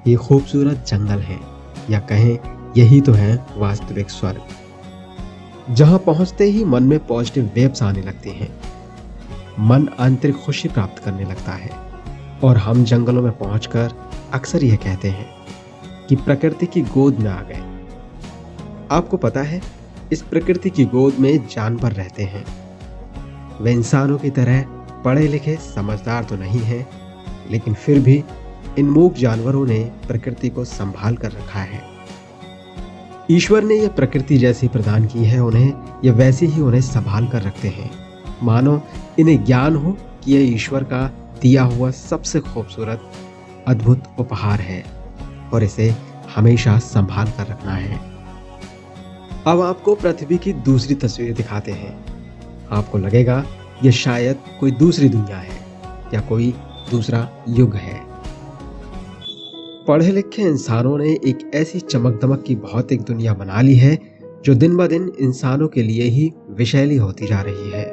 ये खूबसूरत जंगल हैं, या कहें यही तो है वास्तविक स्वर्ग, जहां पहुंचते ही मन में पॉजिटिव वेव्स आने लगती हैं। मन आंतरिक खुशी प्राप्त करने लगता है और हम जंगलों में पहुंचकर अक्सर यह कहते हैं कि प्रकृति की गोद में आ गए। आपको पता है, इस प्रकृति की गोद में जानवर रहते हैं। वे इंसानों की तरह पढ़े लिखे समझदार तो नहीं हैं, लेकिन फिर भी इन मूक जानवरों ने प्रकृति को संभाल कर रखा है। ईश्वर ने यह प्रकृति जैसी प्रदान की है उन्हें, यह वैसे ही उन्हें संभाल कर रखते हैं, मानो इन्हें ज्ञान हो कि यह ईश्वर का दिया हुआ सबसे खूबसूरत अद्भुत उपहार है और इसे हमेशा संभाल कर रखना है। अब आपको पृथ्वी की दूसरी तस्वीर दिखाते हैं। आपको लगेगा यह शायद कोई दूसरी दुनिया है या कोई दूसरा युग है। पढ़े लिखे इंसानों ने एक ऐसी चमक दमक की भौतिक दुनिया बना ली है जो दिन ब दिन इंसानों के लिए ही विषैली होती जा रही है।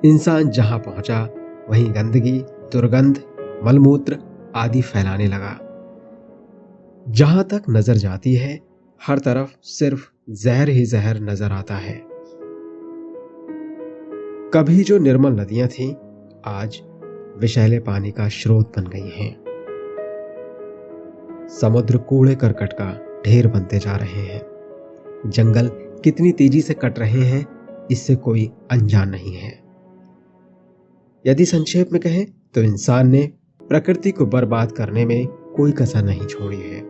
इंसान जहां पहुंचा वहीं गंदगी, दुर्गंध, मलमूत्र आदि फैलाने लगा। जहां तक नजर जाती है हर तरफ सिर्फ जहर ही जहर नजर आता है। कभी जो निर्मल नदियां थीं, आज विषैले पानी का स्रोत बन गई हैं। समुद्र कूड़े करकट का ढेर बनते जा रहे हैं। जंगल कितनी तेजी से कट रहे हैं, इससे कोई अनजान नहीं है। यदि संक्षेप में कहें तो इंसान ने प्रकृति को बर्बाद करने में कोई कसर नहीं छोड़ी है।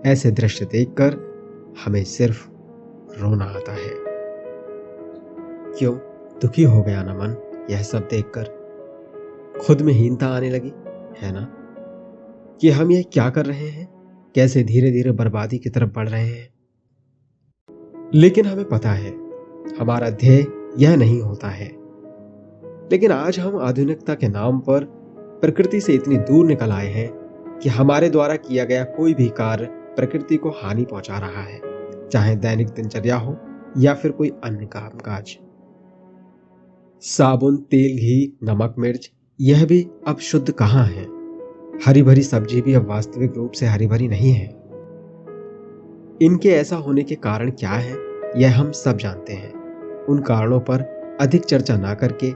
ऐसे दृश्य देखकर हमें सिर्फ रोना आता है। क्यों दुखी हो गया ना मन यह सब देखकर? खुद में हीनता आने लगी है ना कि हम यह क्या कर रहे हैं, कैसे धीरे धीरे बर्बादी की तरफ बढ़ रहे हैं। लेकिन हमें पता है हमारा ध्येय यह नहीं होता है। लेकिन आज हम आधुनिकता के नाम पर प्रकृति से इतनी दूर निकल आए हैं कि हमारे द्वारा किया गया कोई भी कार्य प्रकृति को हानि पहुंचा रहा है, चाहे दैनिक दिनचर्या हो या फिर कोई अन्य कामकाज। साबुन, तेल, घी, नमक, मिर्च यह भी अब शुद्ध कहां है। हरी भरी सब्जी भी अब वास्तविक रूप से हरी भरी नहीं है। इनके ऐसा होने के कारण क्या है यह हम सब जानते हैं। उन कारणों पर अधिक चर्चा ना करके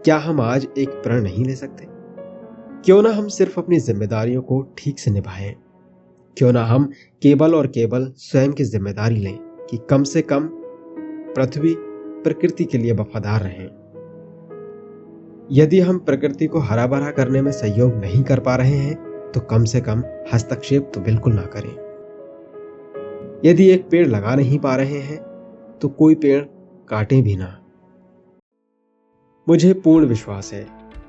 क्या हम आज एक प्रण नहीं ले सकते? क्यों ना हम सिर्फ अपनी जिम्मेदारियों को ठीक से निभाएं? क्यों ना हम केवल और केवल स्वयं की जिम्मेदारी लें कि कम से कम पृथ्वी प्रकृति के लिए वफादार रहें। यदि हम प्रकृति को हरा भरा करने में सहयोग नहीं कर पा रहे हैं तो कम से कम हस्तक्षेप तो बिल्कुल ना करें। यदि एक पेड़ लगा नहीं पा रहे हैं तो कोई पेड़ काटें भी ना। मुझे पूर्ण विश्वास है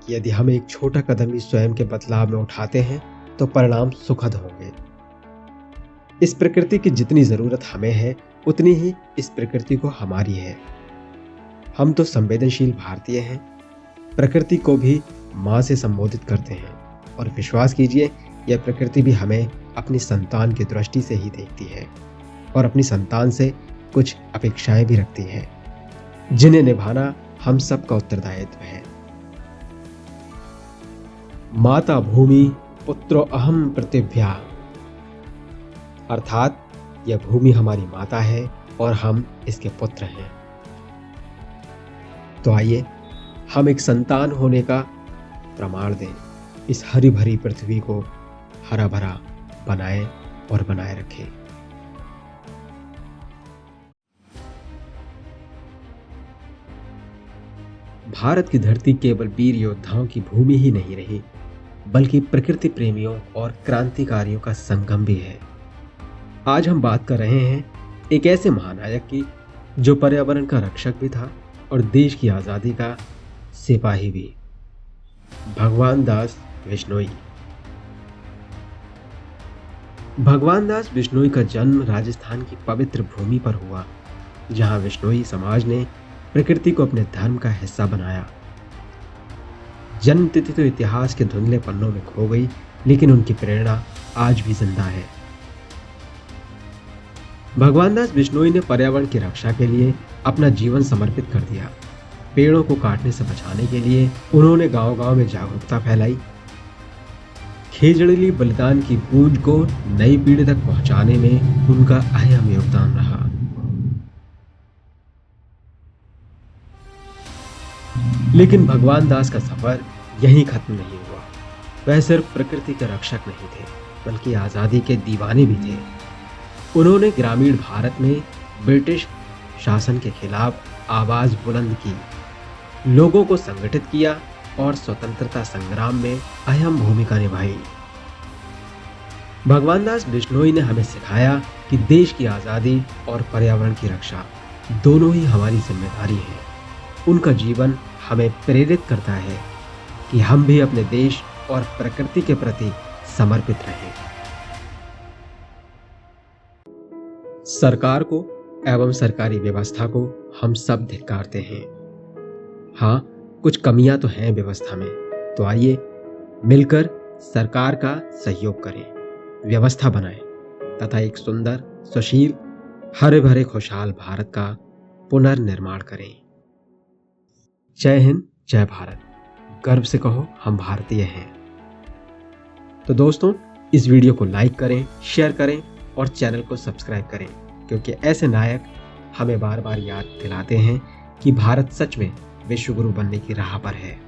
कि यदि हम एक छोटा कदम भी स्वयं के बदलाव में उठाते हैं तो परिणाम सुखद होंगे। इस प्रकृति की जितनी जरूरत हमें है उतनी ही इस प्रकृति को हमारी है। हम तो संवेदनशील भारतीय हैं, प्रकृति को भी माँ से संबोधित करते हैं और विश्वास कीजिए यह प्रकृति भी हमें अपनी संतान की दृष्टि से ही देखती है और अपनी संतान से कुछ अपेक्षाएं भी रखती है जिन्हें निभाना हम सबका उत्तरदायित्व है। माता भूमि पुत्रो अहम पृथिव्या, अर्थात यह भूमि हमारी माता है और हम इसके पुत्र हैं। तो आइए हम एक संतान होने का प्रमाण दें, इस हरी भरी पृथ्वी को हरा भरा बनाएं और बनाए रखें। भारत की धरती केवल वीर योद्धाओं की भूमि ही नहीं रही, बल्कि प्रकृति प्रेमियों और क्रांतिकारियों का संगम भी है। आज हम बात कर रहे हैं एक ऐसे महानायक की जो पर्यावरण का रक्षक भी था और देश की आजादी का सिपाही भी, भगवान दास बिश्नोई। भगवान दास बिश्नोई का जन्म राजस्थान की पवित्र भूमि पर हुआ, जहां बिश्नोई समाज ने प्रकृति को अपने धर्म का हिस्सा बनाया। जन्म तिथि तो इतिहास के धुंधले पन्नों में खो गई, लेकिन उनकी प्रेरणा आज भी जिंदा है। भगवान दास बिश्नोई ने पर्यावरण की रक्षा के लिए अपना जीवन समर्पित कर दिया। पेड़ों को काटने से बचाने के लिए उन्होंने गांव-गांव में जागरूकता फैलाई। खेजड़िली बलिदान की गूंज को नई पीढ़ी तक पहुंचाने में उनका अहम योगदान रहा। लेकिन भगवान दास का सफर यहीं खत्म नहीं हुआ। वह सिर्फ प्रकृति के रक्षक नहीं थे, बल्कि आजादी के दीवाने भी थे। उन्होंने ग्रामीण भारत में ब्रिटिश शासन के खिलाफ आवाज बुलंद की, लोगों को संगठित किया और स्वतंत्रता संग्राम में अहम भूमिका निभाई। भगवान दास बिश्नोई ने हमें सिखाया कि देश की आजादी और पर्यावरण की रक्षा दोनों ही हमारी जिम्मेदारी है। उनका जीवन हमें प्रेरित करता है कि हम भी अपने देश और प्रकृति के प्रति समर्पित रहें। सरकार को एवं सरकारी व्यवस्था को हम सब धिक्कारते हैं। हाँ, कुछ कमियां तो हैं व्यवस्था में, तो आइए मिलकर सरकार का सहयोग करें, व्यवस्था बनाएं तथा एक सुंदर, सुशील, हरे भरे खुशहाल भारत का पुनर्निर्माण करें। जय हिंद, जय भारत। गर्व से कहो हम भारतीय हैं। तो दोस्तों, इस वीडियो को लाइक करें, शेयर करें और चैनल को सब्सक्राइब करें, क्योंकि ऐसे नायक हमें बार बार याद दिलाते हैं कि भारत सच में विश्व गुरु बनने की राह पर है।